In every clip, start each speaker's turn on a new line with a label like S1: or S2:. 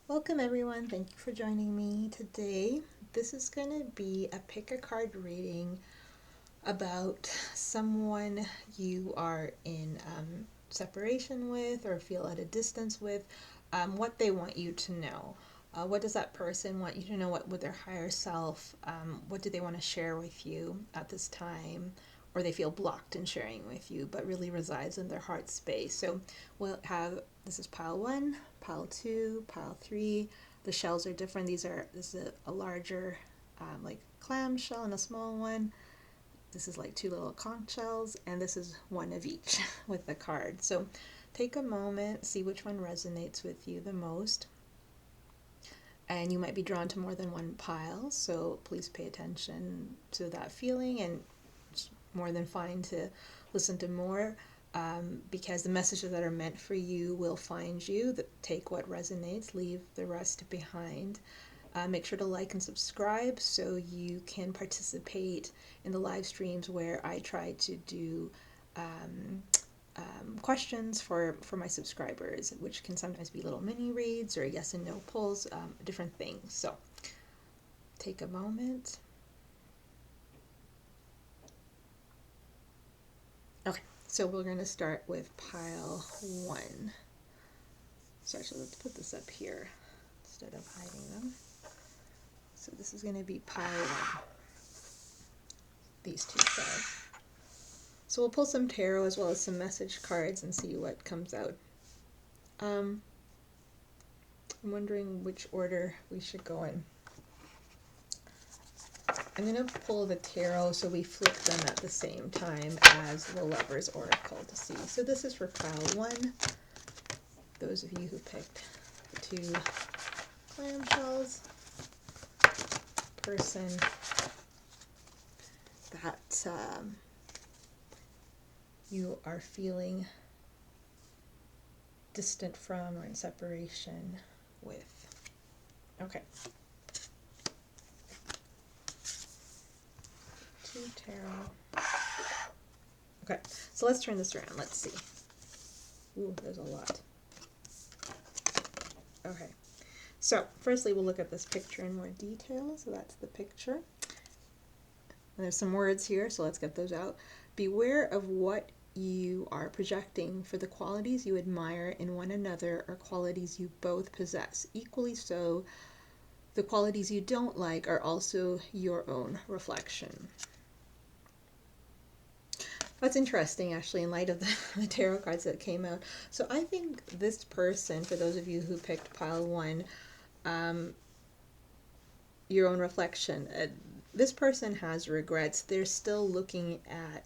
S1: Welcome everyone, thank you for joining me today. This is going to be a pick a card reading about someone you are in separation with or feel at a distance with, what they want you to know. What does that person want you to know? What would their higher self, what do they want to share with you at this time? Or they feel blocked in sharing with you, but really resides in their heart space. So we'll have, this is pile one, pile two, pile three. The shells are different. This is a larger, like clam shell and a small one. This is like two little conch shells, and this is one of each with the card. So take a moment, see which one resonates with you the most. And you might be drawn to more than one pile, so please pay attention to that feeling, and it's more than fine to listen to more, because the messages that are meant for you will find you. Take what resonates, leave the rest behind. Make sure to like and subscribe so you can participate in the live streams where I try to do questions for my subscribers, which can sometimes be little mini reads or yes and no polls, different things. So take a moment. Okay, so we're going to start with pile one. So actually, let's put this up here instead of hiding them. So this is going to be pile one. These two shells. So we'll pull some tarot as well as some message cards and see what comes out. I'm wondering which order we should go in. I'm going to pull the tarot so we flip them at the same time as the Lover's Oracle to see. So this is for pile one. Those of you who picked the two clamshells. Person that you are feeling distant from or in separation with. Okay. Two tarot. Okay, so let's turn this around. Let's see. Ooh, there's a lot. Okay. So, firstly, we'll look at this picture in more detail. So that's the picture. And there's some words here, so let's get those out. Beware of what you are projecting, for the qualities you admire in one another are qualities you both possess. Equally so, the qualities you don't like are also your own reflection. That's interesting, actually, in light of the tarot cards that came out. So I think this person, for those of you who picked pile one, your own reflection, this person has regrets. They're still looking at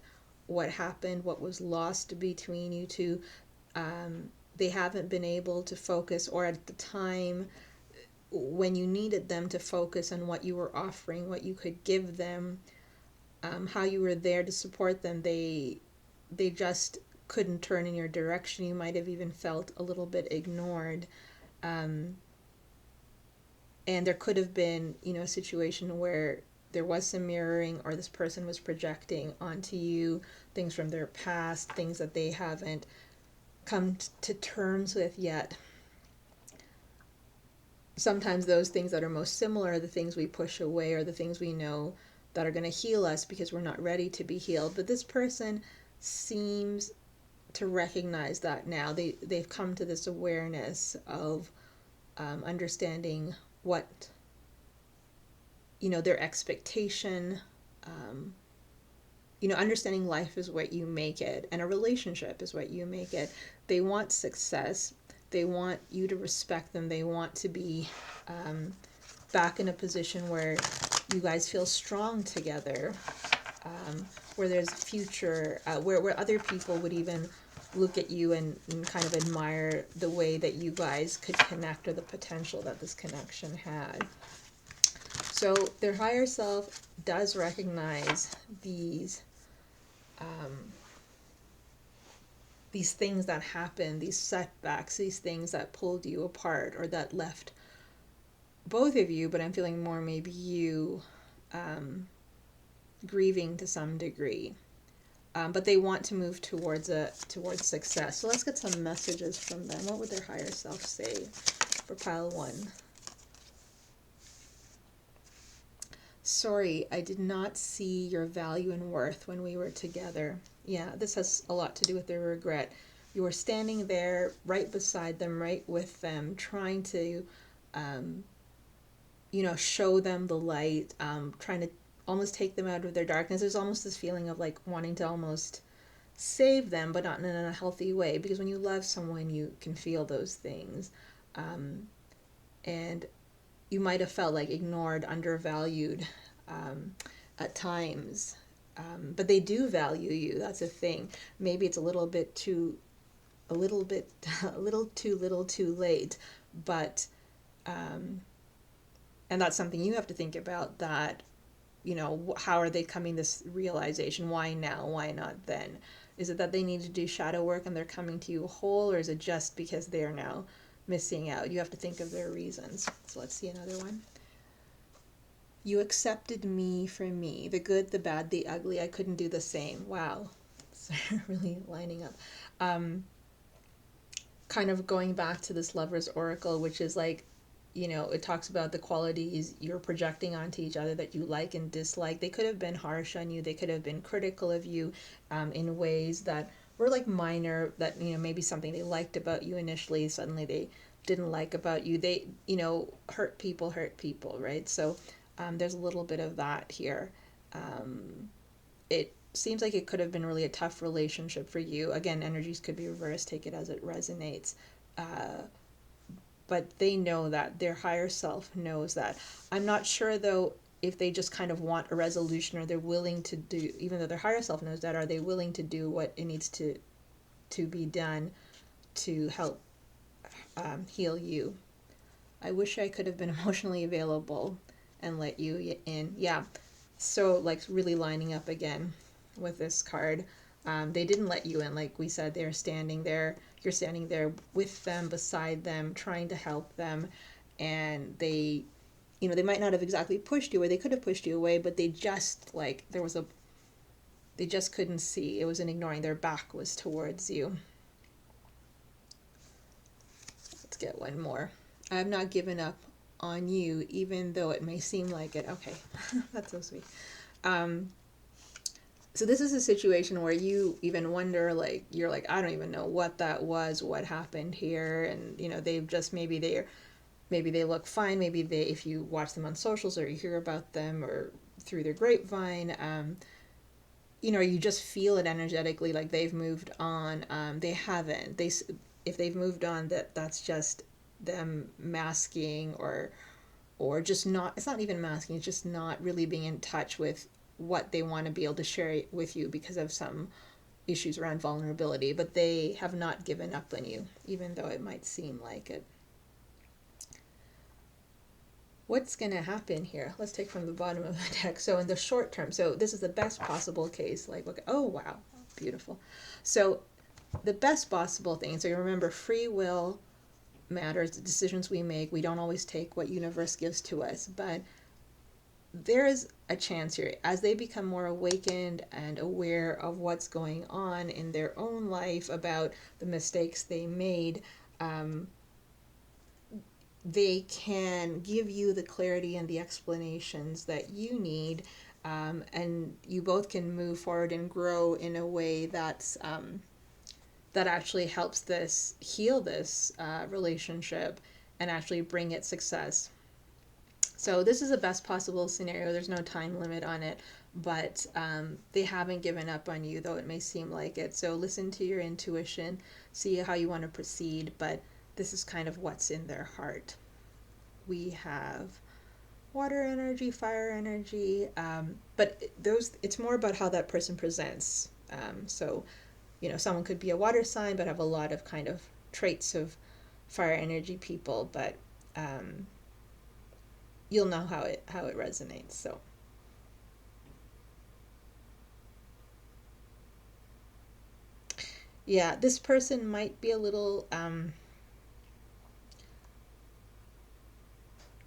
S1: what happened, what was lost between you two. They haven't been able to focus, or at the time when you needed them to focus on what you were offering, what you could give them, how you were there to support them, they just couldn't turn in your direction. You might have even felt a little bit ignored. And there could have been, a situation where there was some mirroring, or this person was projecting onto you things from their past, things that they haven't come to terms with yet. Sometimes those things that are most similar are the things we push away, or the things we know that are going to heal us because we're not ready to be healed. But this person seems to recognize that now. They've come to this awareness of understanding what, their expectation, understanding life is what you make it, and a relationship is what you make it. They want success. They want you to respect them. They want to be back in a position where you guys feel strong together, where there's a future, where other people would even look at you and kind of admire the way that you guys could connect, or the potential that this connection had. So their higher self does recognize these things that happen, these setbacks, these things that pulled you apart or that left both of you, but I'm feeling more maybe you grieving to some degree. But they want to move towards success. So let's get some messages from them. What would their higher self say for pile 1. Sorry, I did not see your value and worth when we were together. Yeah, this has a lot to do with their regret. You were standing there right beside them, right with them, trying to, um, show them the light, trying to almost take them out of their darkness. There's almost this feeling of like wanting to almost save them, but not in a healthy way, because when you love someone, you can feel those things. And you might have felt like ignored, undervalued at times. But they do value you. That's a thing. Maybe it's a little too little too late. But, and that's something you have to think about, that, how are they coming this realization? Why now? Why not then? Is it that they need to do shadow work and they're coming to you whole, or is it just because they're now missing out? You have to think of their reasons. So let's see another one. You accepted me for me, the good, the bad, the ugly. I couldn't do the same. Wow. It's really lining up. Kind of going back to this lover's oracle, which is like, it talks about the qualities you're projecting onto each other that you like and dislike. They could have been harsh on you. They could have been critical of you in ways that were like minor, that, maybe something they liked about you initially, suddenly they didn't like about you. They, hurt people, right? So there's a little bit of that here. It seems like it could have been really a tough relationship for you. Again, energies could be reversed. Take it as it resonates. But they know that. Their higher self knows that. I'm not sure, though, if they just kind of want a resolution, or they're willing to do, even though their higher self knows that, are they willing to do what it needs to be done to help heal you? I wish I could have been emotionally available and let you in. Yeah. So, like, really lining up again with this card. They didn't let you in, like we said. They're standing there. You're standing there with them, beside them, trying to help them. And they, they might not have exactly pushed you, or they could have pushed you away, but they just, like, they just couldn't see. It was an ignoring. Their back was towards you. Let's get one more. I have not given up on you, even though it may seem like it. Okay, that's so sweet. So this is a situation where you even wonder, like, you're like, I don't even know what that was, what happened here. And, they've just, maybe they look fine. Maybe they, if you watch them on socials or you hear about them or through their grapevine, you just feel it energetically, like they've moved on. They haven't. If they've moved on, that's just them masking, or just not, it's not even masking, it's just not really being in touch with what they want to be able to share with you because of some issues around vulnerability. But they have not given up on you, even though it might seem like it. What's going to happen here? Let's take from the bottom of the deck. So in the short term, so this is the best possible case. Like, look, oh, wow, beautiful. So the best possible thing, so you remember, free will matters, the decisions we make. We don't always take what universe gives to us, but there is a chance here, as they become more awakened and aware of what's going on in their own life, about the mistakes they made, they can give you the clarity and the explanations that you need, and you both can move forward and grow in a way that's that actually helps this heal this relationship and actually bring it success. So this is the best possible scenario. There's no time limit on it, but they haven't given up on you, though it may seem like it. So listen to your intuition, see how you want to proceed, but this is kind of what's in their heart. We have water energy, fire energy, but it's more about how that person presents. So, someone could be a water sign but have a lot of kind of traits of fire energy people, but you'll know how it resonates. So yeah, this person might be a little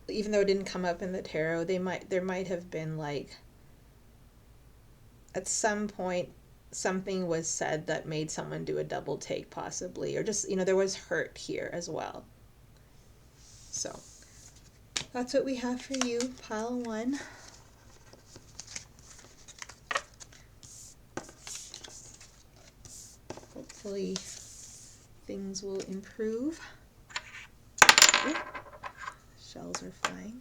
S1: even though it didn't come up in the tarot, there might have been, like, at some point something was said that made someone do a double take, possibly, or just, there was hurt here as well. So that's what we have for you, pile 1. Hopefully things will improve. Ooh, shells are flying.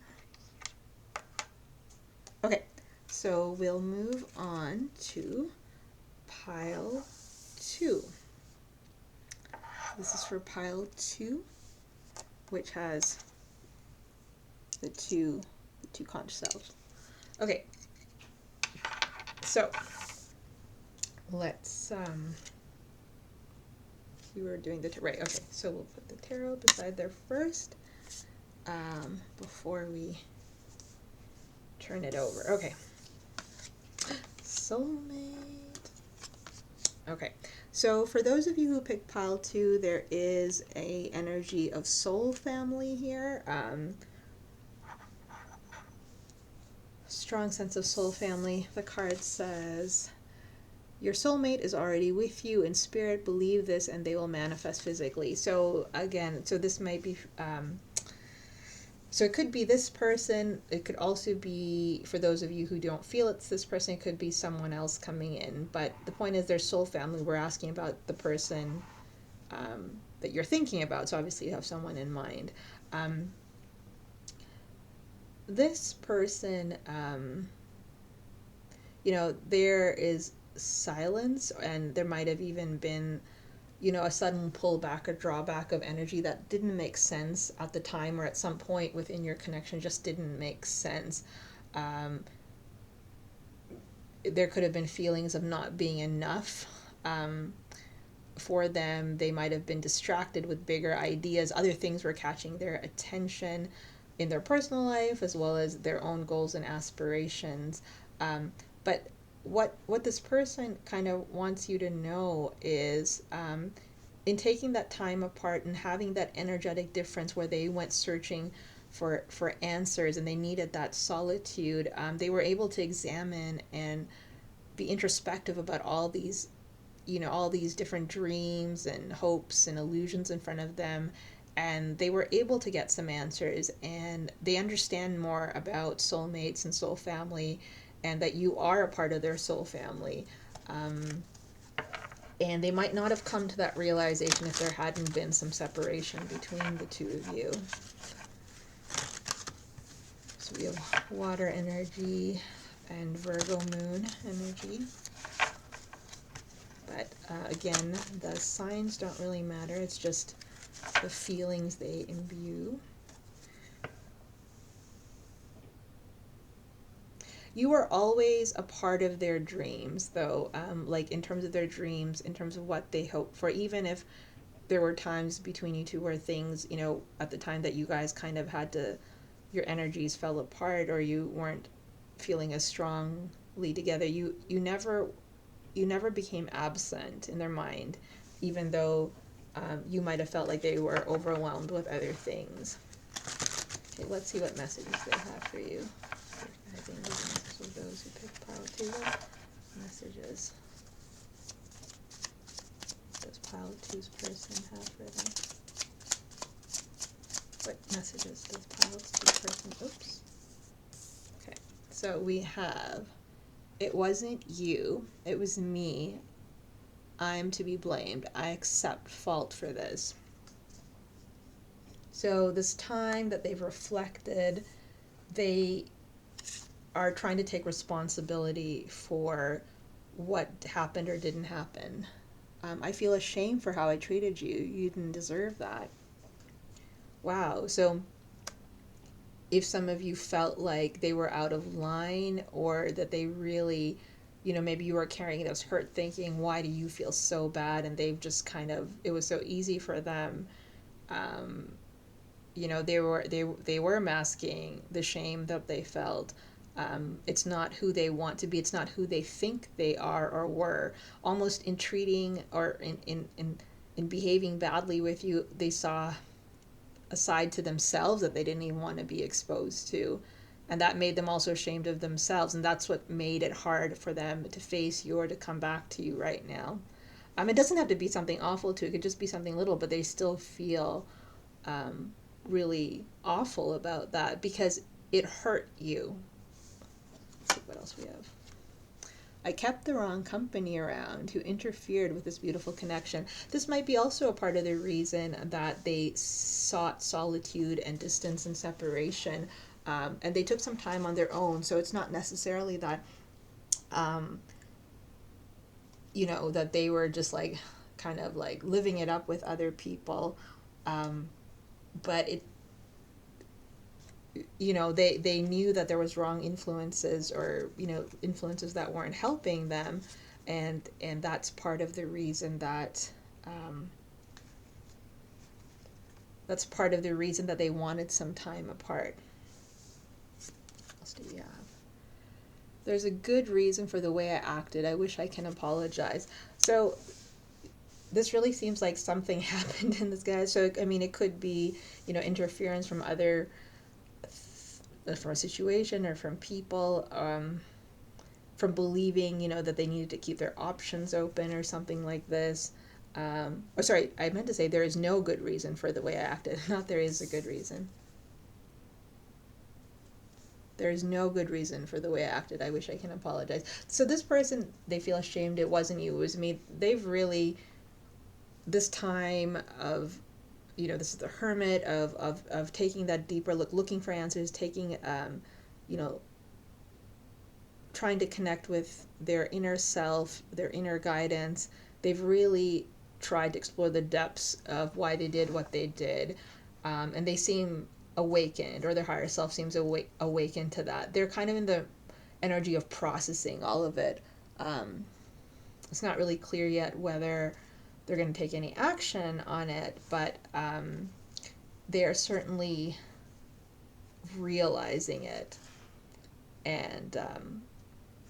S1: Okay, so we'll move on to pile 2. This is for pile 2, which has the two conch shells. Okay, so let's see, we're doing the right. Okay, so we'll put the tarot beside there first, before we turn it over. Okay, soulmate. Okay, so for those of you who picked pile 2, there is a energy of soul family here. Strong sense of soul family. The card says, your soulmate is already with you in spirit. Believe this and they will manifest physically. So again, so this might be, so it could be this person. It could also be, for those of you who don't feel it's this person, it could be someone else coming in. But the point is, their soul family. We're asking about the person that you're thinking about. So obviously you have someone in mind. This person, there is silence, and there might have even been, a sudden pullback or drawback of energy that didn't make sense at the time, or at some point within your connection just didn't make sense. There could have been feelings of not being enough for them. They might have been distracted with bigger ideas. Other things were catching their attention in their personal life, as well as their own goals and aspirations. But what this person kind of wants you to know is, in taking that time apart and having that energetic difference where they went searching for answers and they needed that solitude, they were able to examine and be introspective about all these different dreams and hopes and illusions in front of them, and they were able to get some answers, and they understand more about soulmates and soul family, and that you are a part of their soul family. And they might not have come to that realization if there hadn't been some separation between the two of you. So we have water energy and Virgo moon energy. But again, the signs don't really matter. It's just the feelings they imbue. You are always a part of their dreams, though, like in terms of their dreams, in terms of what they hope for, even if there were times between you two where things, at the time that you guys kind of your energies fell apart, or you weren't feeling as strongly together, you never became absent in their mind, even though you might have felt like they were overwhelmed with other things. Okay, let's see what messages they have for you. I think these messages of those who picked pile 2. Messages does pile 2's person have for them? What messages does pile 2 person? Oops. Okay, so we have, it wasn't you, it was me. I'm to be blamed. I accept fault for this. So this time that they've reflected, they are trying to take responsibility for what happened or didn't happen. I feel ashamed for how I treated you. You didn't deserve that. Wow. So if some of you felt like they were out of line, or that they really, maybe you were carrying this hurt thinking, why do you feel so bad? And they've just it was so easy for them. They were masking the shame that they felt. It's not who they want to be. It's not who they think they are or were. Almost in treating or in behaving badly with you, they saw a side to themselves that they didn't even want to be exposed to. And that made them also ashamed of themselves. And that's what made it hard for them to face you or to come back to you right now. It doesn't have to be something awful too. It could just be something little, but they still feel really awful about that because it hurt you. Let's see what else we have. I kept the wrong company around who interfered with this beautiful connection. This might be also a part of the reason that they sought solitude and distance and separation. And they took some time on their own. So it's not necessarily that, that they were just like kind of like living it up with other people. But they knew that there was wrong influences or influences that weren't helping them, and that's part of the reason that they wanted some time apart. What else do we have? There's a good reason for the way I acted. I wish I can apologize. So this really seems like something happened in this guy. So I mean, it could be interference from a situation or from people, from believing that they needed to keep their options open or something like this. Or sorry, I meant to say there is no good reason for the way I acted. Not there is a good reason. There is no good reason for the way I acted. I wish I can apologize. So this person, they feel ashamed. It wasn't you, it was me. They've really, this time of, this is the hermit of taking that deeper look, looking for answers, taking, trying to connect with their inner self, their inner guidance. They've really tried to explore the depths of why they did what they did. And they seem awakened, or their higher self seems awakened to that. They're kind of in the energy of processing all of it. It's not really clear yet whether they're going to take any action on it, but they are certainly realizing it, and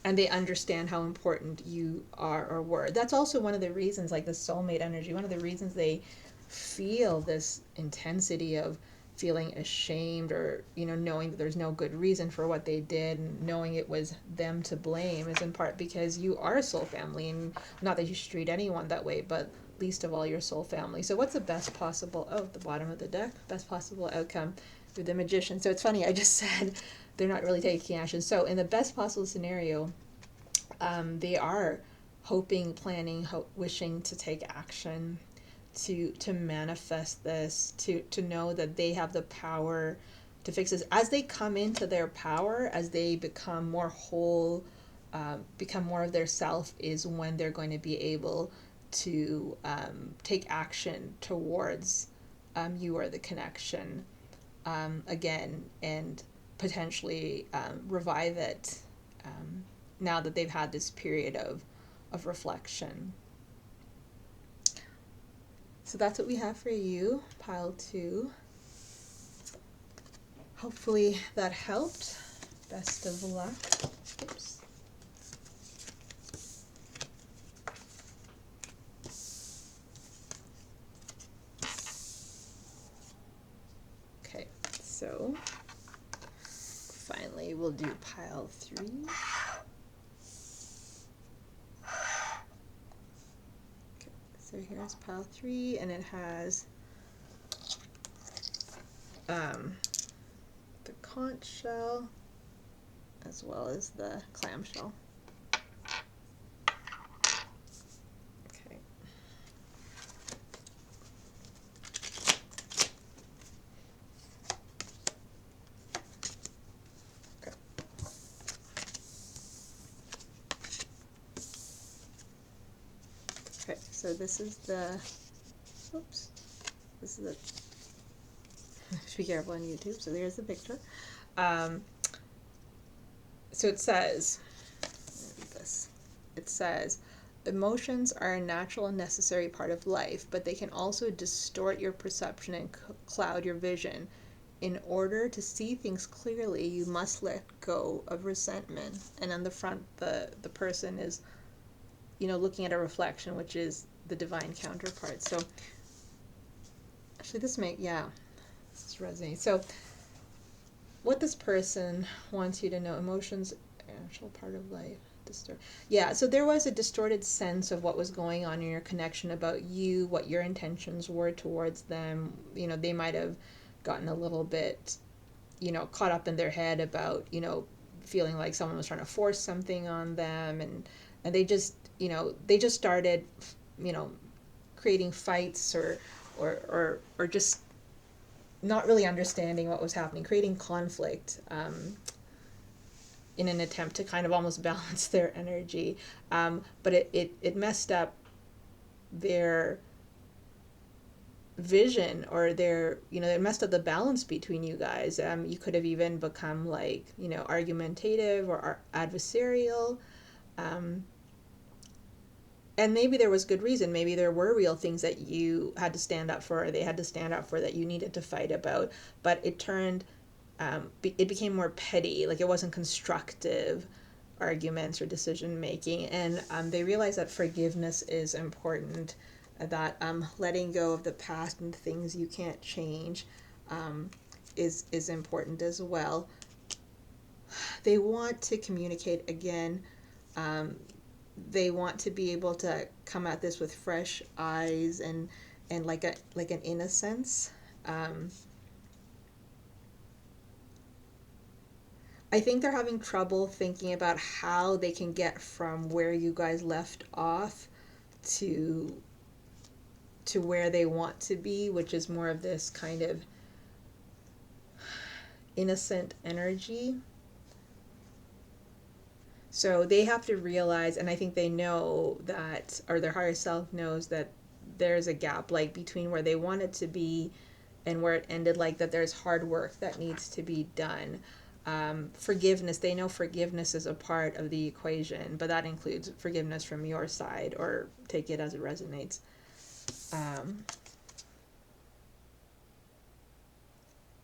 S1: they understand how important you are or were. That's also one of the reasons, like the soulmate energy, one of the reasons they feel this intensity of feeling ashamed, or knowing that there's no good reason for what they did, and knowing it was them to blame, is in part because you are a soul family, and not that you should treat anyone that way, but least of all your soul family. So what's the best possible, the bottom of the deck, best possible outcome through the Magician? So it's funny, I just said they're not really taking action. So in the best possible scenario, they are hoping, planning, wishing to take action, to manifest this, to know that they have the power to fix this. As they come into their power, as they become more whole, become more of their self, is when they're going to be able to take action towards you or the connection again, and potentially revive it now that they've had this period of reflection. So that's what we have for you, pile 2. Hopefully that helped. Best of luck. Oops. Okay, so finally we'll do pile 3. So here's pile 3, and it has the conch shell as well as the clamshell. Okay. Okay, so this is the, oops, this is the, be careful on YouTube, so there's the picture. So it says, it says, emotions are a natural and necessary part of life, but they can also distort your perception and cloud your vision. In order to see things clearly, you must let go of resentment. And on the front, the person is, looking at a reflection, which is the divine counterpart. So actually this is resonating. So what this person wants you to know, emotions are an actual part of life. So there was a distorted sense of what was going on in your connection about you, what your intentions were towards them. They might have gotten a little bit, caught up in their head about, feeling like someone was trying to force something on them, and they just started, creating fights, or just not really understanding what was happening, creating conflict, in an attempt to kind of almost balance their energy. But it messed up their vision, or it messed up the balance between you guys. You could have even become like, argumentative or adversarial. Um, and maybe there was good reason. Maybe there were real things that you had to stand up for, or they had to stand up for, that you needed to fight about. But it became more petty. Like, it wasn't constructive arguments or decision making. And they realized that forgiveness is important, that letting go of the past and things you can't change is important as well. They want to communicate again. They want to be able to come at this with fresh eyes, and like an innocence. I think they're having trouble thinking about how they can get from where you guys left off to where they want to be, which is more of this kind of innocent energy. So they have to realize, and I think they know that, or their higher self knows that there's a gap, like between where they want it to be and where it ended, like that there's hard work that needs to be done. Forgiveness, they know forgiveness is a part of the equation, but that includes forgiveness from your side, or take it as it resonates.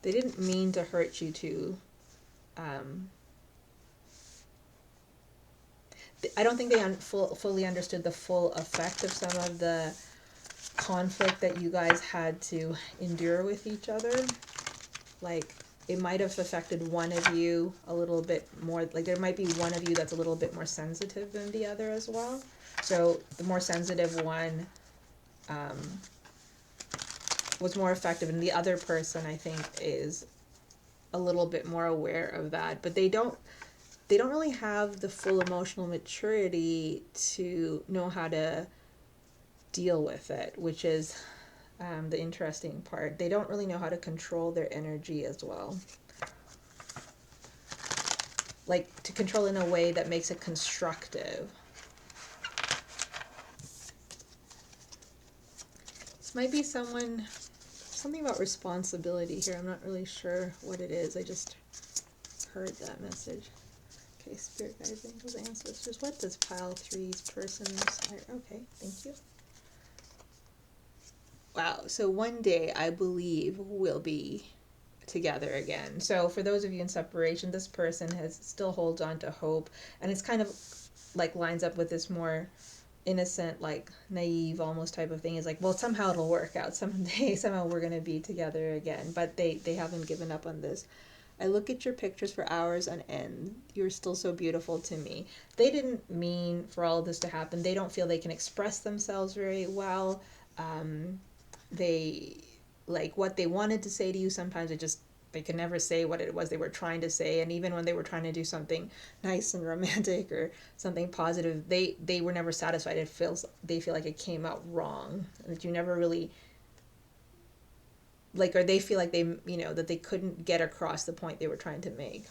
S1: They didn't mean to hurt you too. I don't think they fully understood the full effect of some of the conflict that you guys had to endure with each other. Like, it might have affected one of you a little bit more. Like, there might be one of you that's a little bit more sensitive than the other as well. So the more sensitive one was more effective, and the other person, I think, is a little bit more aware of that. But they don't really have the full emotional maturity to know how to deal with it, which is the interesting part. They don't really know how to control their energy as well. Like, to control in a way that makes it constructive. This might be something about responsibility here. I'm not really sure what it is. I just heard that message. Okay, spirit guides, angels, ancestors. What does pile 3's person desire? Okay, thank you. Wow, so one day I believe we'll be together again. So for those of you in separation, this person still holds on to hope, and it's kind of like lines up with this more innocent, like naive almost type of thing. Is like, well, somehow it'll work out. Someday, somehow we're going to be together again. But they haven't given up on this. I look at your pictures for hours on end. You're still so beautiful to me. They didn't mean for all of this to happen. They don't feel they can express themselves very well. They, like, what they wanted to say to you, sometimes they could never say what it was they were trying to say. And even when they were trying to do something nice and romantic or something positive, they were never satisfied. They feel like it came out wrong, that you never really, like, or they feel like that they couldn't get across the point they were trying to make.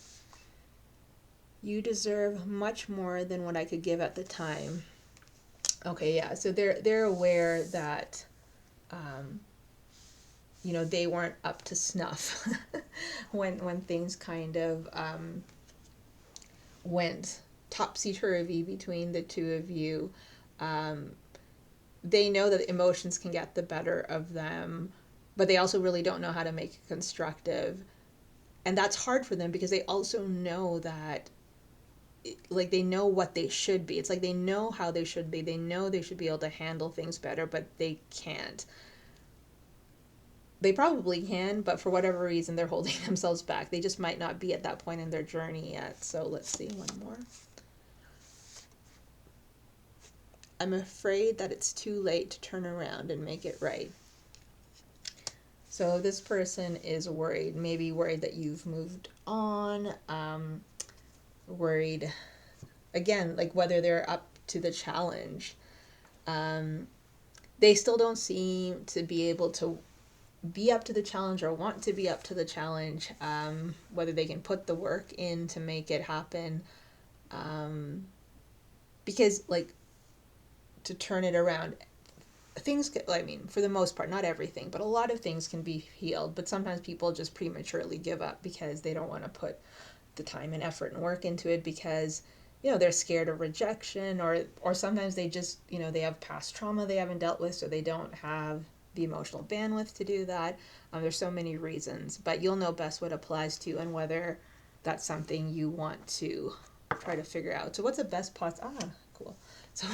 S1: You deserve much more than what I could give at the time. Okay, yeah. So they're aware that they weren't up to snuff when things kind of went topsy-turvy between the two of you. They know that emotions can get the better of them, but they also really don't know how to make it constructive. And that's hard for them, because they also know that, like, they know what they should be. It's like they know how they should be. They know they should be able to handle things better, but they can't. They probably can, but for whatever reason, they're holding themselves back. They just might not be at that point in their journey yet. So let's see one more. I'm afraid that it's too late to turn around and make it right. So this person is worried, maybe worried that you've moved on, worried, again, like whether they're up to the challenge. Um, they still don't seem to be able to be up to the challenge or want to be up to the challenge, whether they can put the work in to make it happen. Um, because, like, to turn it around, things, I mean, for the most part, not everything, but a lot of things can be healed. But sometimes people just prematurely give up because they don't want to put the time and effort and work into it because they're scared of rejection, or sometimes they just they have past trauma they haven't dealt with, so they don't have the emotional bandwidth to do that. There's so many reasons, but you'll know best what applies to you and whether that's something you want to try to figure out. So what's the best cool. So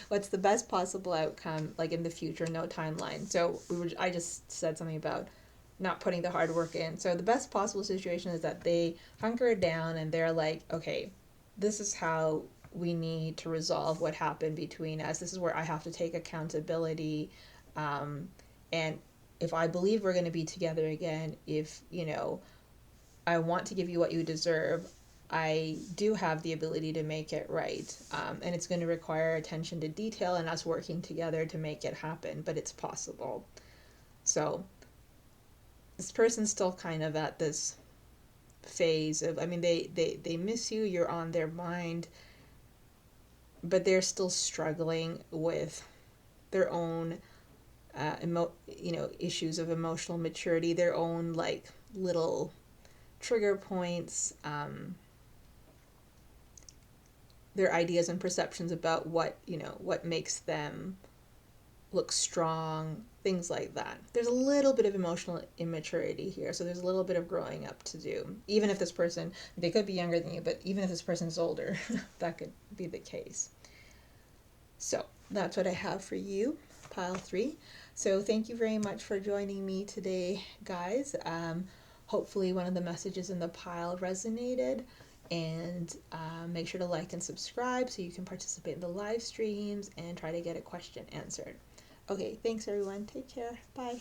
S1: what's the best possible outcome, like in the future? No timeline. So I just said something about not putting the hard work in. So the best possible situation is that they hunker down and they're like, okay, this is how we need to resolve what happened between us. This is where I have to take accountability. And if I believe we're going to be together again, if, I want to give you what you deserve, I do have the ability to make it right. And it's going to require attention to detail and us working together to make it happen, but it's possible. So this person's still kind of at this phase of, I mean, they miss you, you're on their mind, but they're still struggling with their own issues of emotional maturity, their own like little trigger points, their ideas and perceptions about what makes them look strong, things like that. There's a little bit of emotional immaturity here, so there's a little bit of growing up to do. Even if this person, they could be younger than you, but even if this person's older, that could be the case. So that's what I have for you, pile 3. So thank you very much for joining me today, guys. Hopefully one of the messages in the pile resonated. And make sure to like and subscribe so you can participate in the live streams and try to get a question answered. Okay, thanks everyone. Take care. Bye.